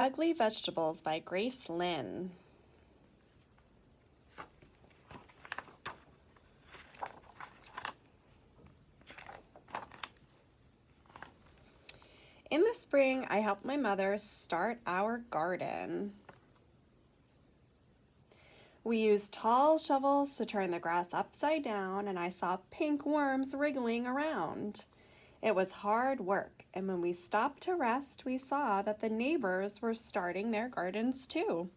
Ugly Vegetables by Grace Lin. In the spring, I helped my mother start our garden. We used tall shovels to turn the grass upside down, and I saw pink worms wriggling around. It was hard work, and when we stopped to rest, we saw that the neighbors were starting their gardens too.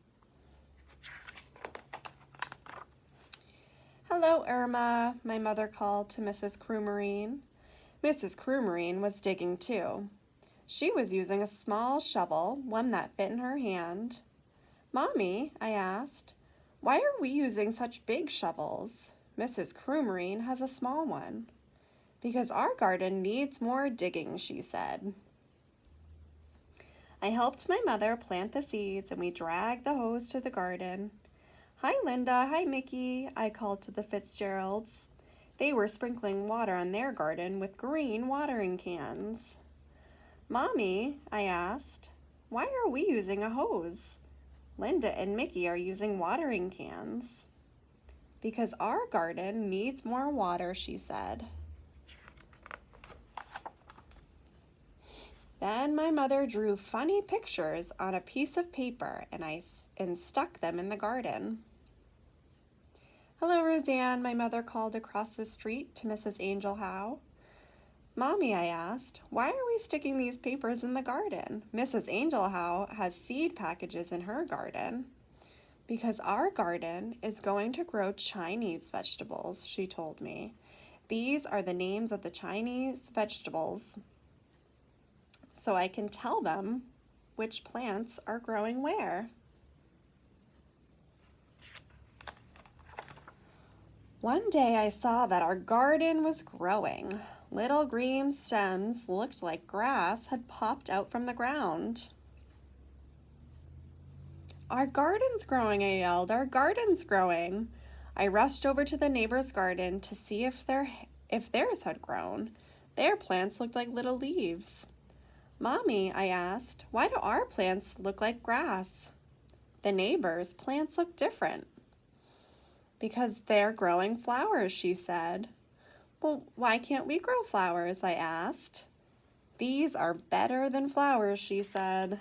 "Hello, Irma," my mother called to Mrs. Crewmarine. Mrs. Crewmarine was digging too. She was using a small shovel, one that fit in her hand. "Mommy," I asked, "why are we using such big shovels? Mrs. Crewmarine has a small one." "Because our garden needs more digging," she said. I helped my mother plant the seeds, and we dragged the hose to the garden. "Hi, Linda. Hi, Mickey," I called to the Fitzgeralds. They were sprinkling water on their garden with green watering cans. "Mommy," I asked, "why are we using a hose? Linda and Mickey are using watering cans." "Because our garden needs more water," she said. Then my mother drew funny pictures on a piece of paper and stuck them in the garden. "Hello, Roseanne," my mother called across the street to Mrs. Angel Howe. "Mommy," I asked, "why are we sticking these papers in the garden? Mrs. Angel Howe has seed packages in her garden." "Because our garden is going to grow Chinese vegetables," she told me. "These are the names of the Chinese vegetables, so I can tell them which plants are growing where." One day I saw that our garden was growing. Little green stems looked like grass had popped out from the ground. "Our garden's growing," I yelled. "Our garden's growing." I rushed over to the neighbor's garden to see if theirs had grown. Their plants looked like little leaves. "Mommy," I asked, "why do our plants look like grass?" "The neighbors' plants look different." "Because they're growing flowers," she said. "Well, why can't we grow flowers?" I asked. "These are better than flowers," she said.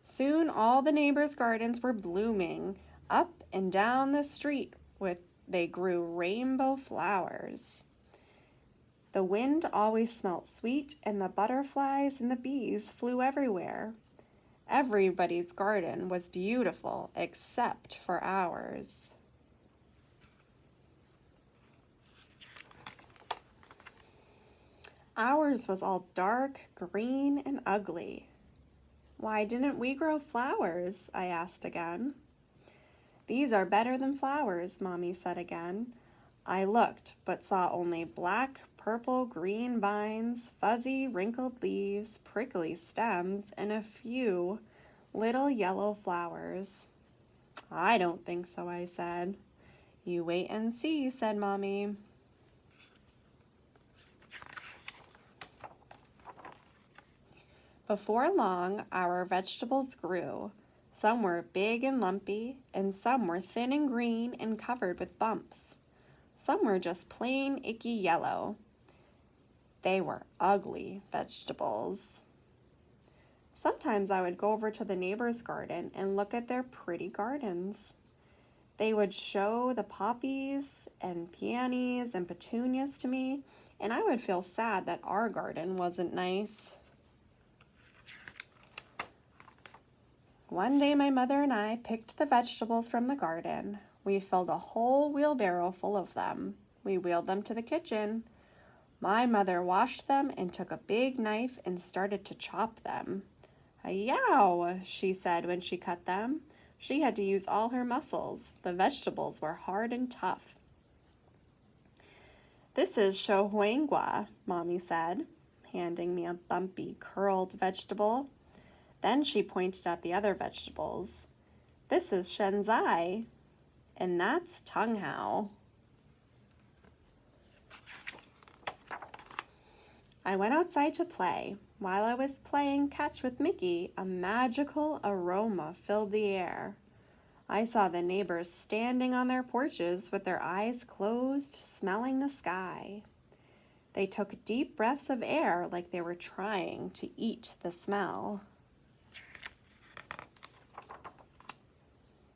Soon all the neighbors' gardens were blooming. Up and down the street they grew rainbow flowers. The wind always smelt sweet, and the butterflies and the bees flew everywhere. Everybody's garden was beautiful except for ours. Ours was all dark, green, and ugly. "Why didn't we grow flowers?" I asked again. "These are better than flowers," Mommy said again. I looked, but saw only black, purple, green vines, fuzzy, wrinkled leaves, prickly stems, and a few little yellow flowers. "I don't think so," I said. "You wait and see," said Mommy. Before long, our vegetables grew. Some were big and lumpy, and some were thin and green and covered with bumps. Some were just plain icky yellow. They were ugly vegetables. Sometimes I would go over to the neighbor's garden and look at their pretty gardens. They would show the poppies and peonies and petunias to me, and I would feel sad that our garden wasn't nice. One day my mother and I picked the vegetables from the garden. We filled a whole wheelbarrow full of them. We wheeled them to the kitchen. My mother washed them and took a big knife and started to chop them. "Yow," she said when she cut them. She had to use all her muscles. The vegetables were hard and tough. "This is shohuangua," Mommy said, handing me a bumpy, curled vegetable. Then she pointed at the other vegetables. "This is shenzai, and that's tonghao." I went outside to play. While I was playing catch with Mickey, a magical aroma filled the air. I saw the neighbors standing on their porches with their eyes closed, smelling the sky. They took deep breaths of air like they were trying to eat the smell.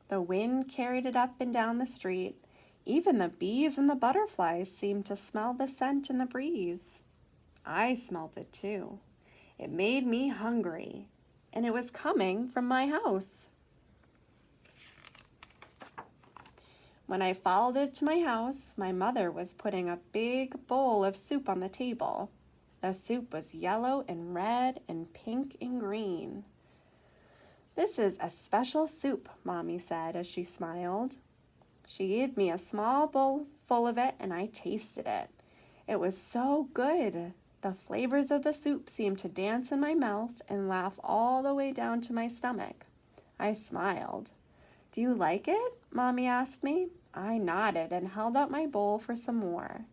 The wind carried it up and down the street. Even the bees and the butterflies seemed to smell the scent in the breeze. I smelled it too. It made me hungry, and it was coming from my house. When I followed it to my house, my mother was putting a big bowl of soup on the table. The soup was yellow and red and pink and green. "This is a special soup," Mommy said as she smiled. She gave me a small bowl full of it and I tasted it. It was so good. The flavors of the soup seemed to dance in my mouth and laugh all the way down to my stomach. I smiled. "Do you like it?" Mommy asked me. I nodded and held out my bowl for some more.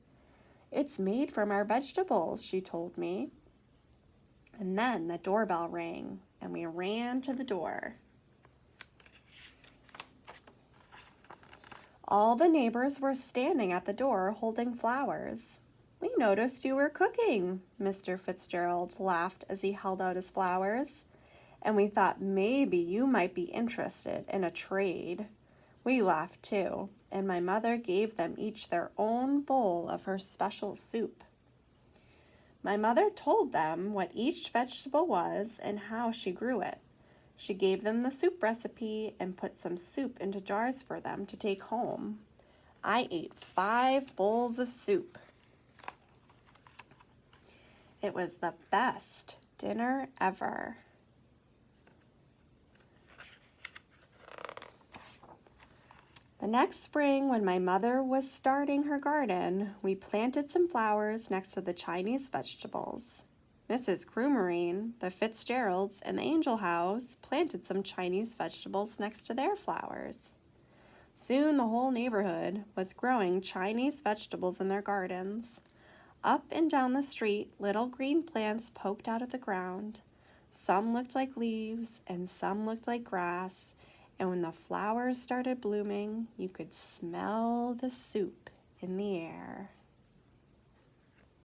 "It's made from our vegetables," she told me. And then the doorbell rang, and we ran to the door. All the neighbors were standing at the door holding flowers. "We noticed you were cooking," Mr. Fitzgerald laughed as he held out his flowers. "And we thought maybe you might be interested in a trade." We laughed too, and my mother gave them each their own bowl of her special soup. My mother told them what each vegetable was and how she grew it. She gave them the soup recipe and put some soup into jars for them to take home. I ate 5 bowls of soup. It was the best dinner ever. The next spring, when my mother was starting her garden, we planted some flowers next to the Chinese vegetables. Mrs. Crewmarine, the Fitzgeralds, and the Angel House planted some Chinese vegetables next to their flowers. Soon the whole neighborhood was growing Chinese vegetables in their gardens. Up and down the street, little green plants poked out of the ground. Some looked like leaves and some looked like grass. And when the flowers started blooming, you could smell the soup in the air.